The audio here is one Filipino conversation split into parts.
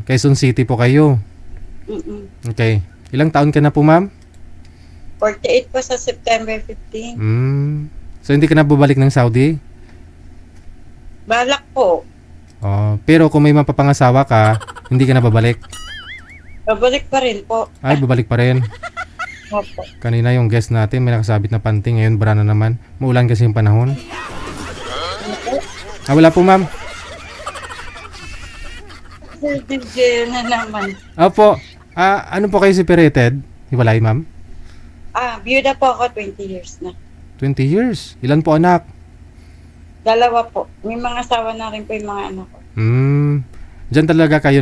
Quezon City po kayo. Okay. Ilang taon ka na po, ma'am? 48 po sa September 15. So, hindi ka na babalik ng Saudi? Balak po. Oh, pero kung may mapapangasawa ka, hindi ka na babalik? Babalik pa rin po. Ay, babalik pa rin. Opo. Kanina yung guest natin, may nakasabit na panty. Ngayon, bra na naman. Maulan kasi yung panahon. Wala po, ma'am. Sir DJ na naman. Opo. Ano po kayo separated? Hiwalay, ma'am? Byuda po ako 20 years na. 20 years. Ilan po anak? Dalawa po. May mga asawa na rin po yung mga anak ko. Diyan talaga kayo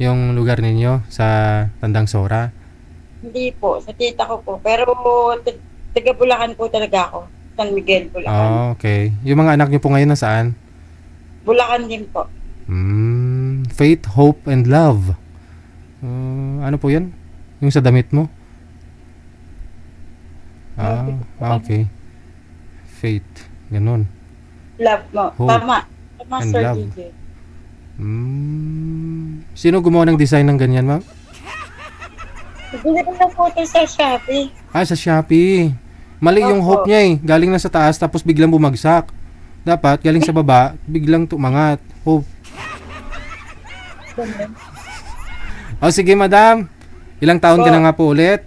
yung lugar ninyo sa Tandang Sora? Hindi po. Sa tita ko po. Pero taga Bulacan po talaga ako. San Miguel, Bulacan. Okay. Yung mga anak niyo po ngayon nasaan? Bulacan din po. Faith, hope, and love. Ano po yan? Yung sa damit mo? Okay. Faith. Ganun. Love mo. Hope Tama. Tama, and Sir love. DJ. Sino gumawa ng design ng ganyan, ma'am? Bili ko na po ito sa Shopee. Sa Shopee. Mali yung Opo. hope niya eh. Galing na sa taas tapos biglang bumagsak. Dapat galing sa baba, biglang tumangat. Hope. Sige, madam. Ilang taon ka na nga po ulit?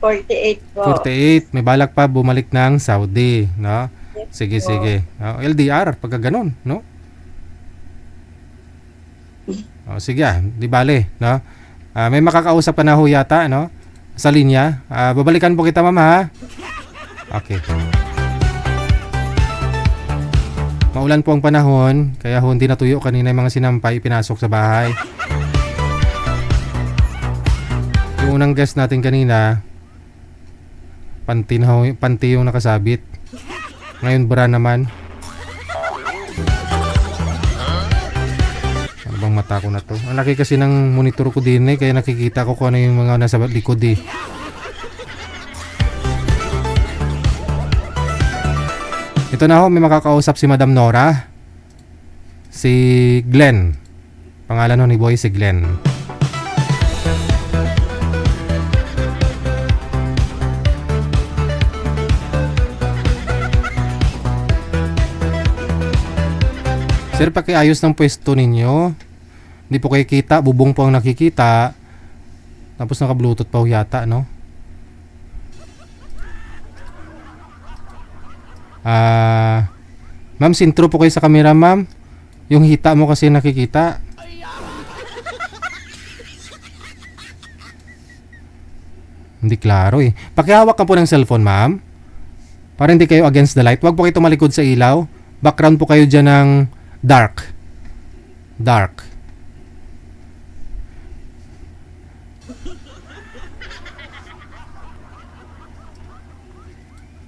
48 po. 48. May balak pa bumalik ng Saudi, no? Sige, sige. LDR, pagka ganun, no? Sige, di bale, no? May makakausap pa na ho yata, no? Sa linya. Babalikan po kita, ma'am, ha? Okay. Maulan po ang panahon, kaya ho hindi natuyo kanina yung mga sinampay pinasok sa bahay. Yung unang guest natin kanina, panty yung nakasabit. Ngayon bra naman. Ano bang mata ko na to? Ang laki kasi ng monitor ko din kaya nakikita ko kung ano yung mga nasa likod eh. Ito na ho, may makakausap si Madam Nora. Si Glenn. Pangalan ho ni boy si Glenn. Sir, pakiayos ng pwesto ninyo. Hindi po kayo kita, bubong po ang nakikita. Tapos naka-bluetooth pa ho yata, no? Ma'am, sintro po kayo sa camera, ma'am. Yung hita mo kasi nakikita. Hindi klaro eh. Pakihawak ka po ng cellphone, ma'am. Para hindi kayo against the light. Huwag po kayo tumalikod sa ilaw. Background po kayo dyan ng dark. Dark.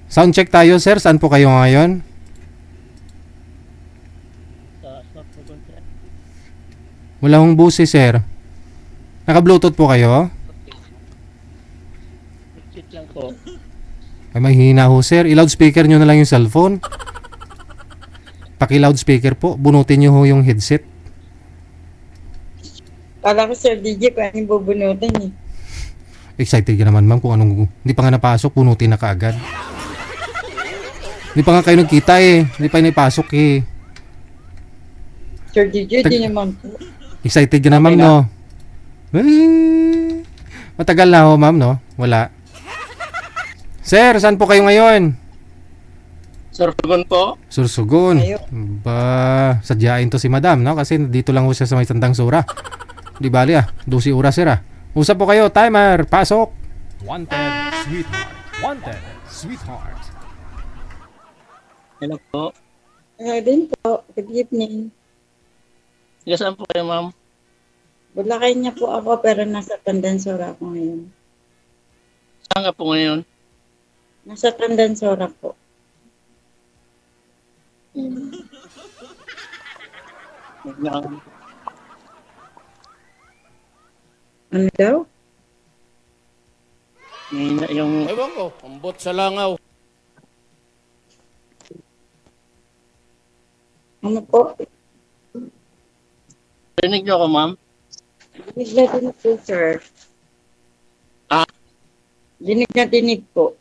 Sound check tayo, sir. Saan po kayo ngayon? Wala hong busi, sir. Naka-bluetooth po kayo? Lang po. Ay, mahina ho, sir. I-loudspeaker nyo na lang yung cellphone. Paki-loudspeaker po. Bunutin nyo ho yung headset. Kala ko, Sir DJ, kung anong bubunutin eh. Excited ka naman, ma'am, kung anong... Hindi pa nga napasok, bunutin na kaagad. Hindi pa nga kayo nagkita eh. Hindi pa napasok eh. Sir DJ, di naman po. Excited ka na, ma'am, no? Matagal na ho, ma'am, no? Wala. Sir, saan po kayo ngayon? Sorsogon po. Sursugon. Ayun. Sadyain to si madam, no? Kasi dito lang ho siya sa may Tandang Sura. Di bali 12 oras, sir. Usap po kayo, timer, pasok. Wanted, sweetheart. Wanted, sweetheart. Hello po. Din po. Good evening. Sige, saan po kayo, ma'am? Bulakay niya po ako pero nasa Tandansora ako ngayon. Saan ka po ngayon? Nasa Tandansora po. Ano daw? Yung Ewan ko, ambot sa langaw. Ano po? Rinig niyo ako, ma'am? Dinig na dinig po, sir. Ah? Dinig na dinig po.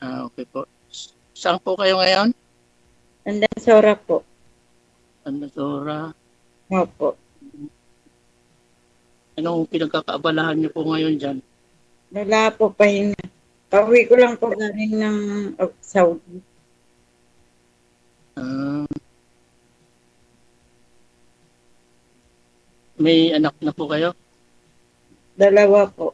Okay po. Saan po kayo ngayon? Andansora po. Andasora. Opo. Anong pinagkakaabalahan niyo po ngayon dyan? Wala po pahinga. Pauwi ko lang po galing ng Saudi. Ah, may anak na po kayo? 2 po.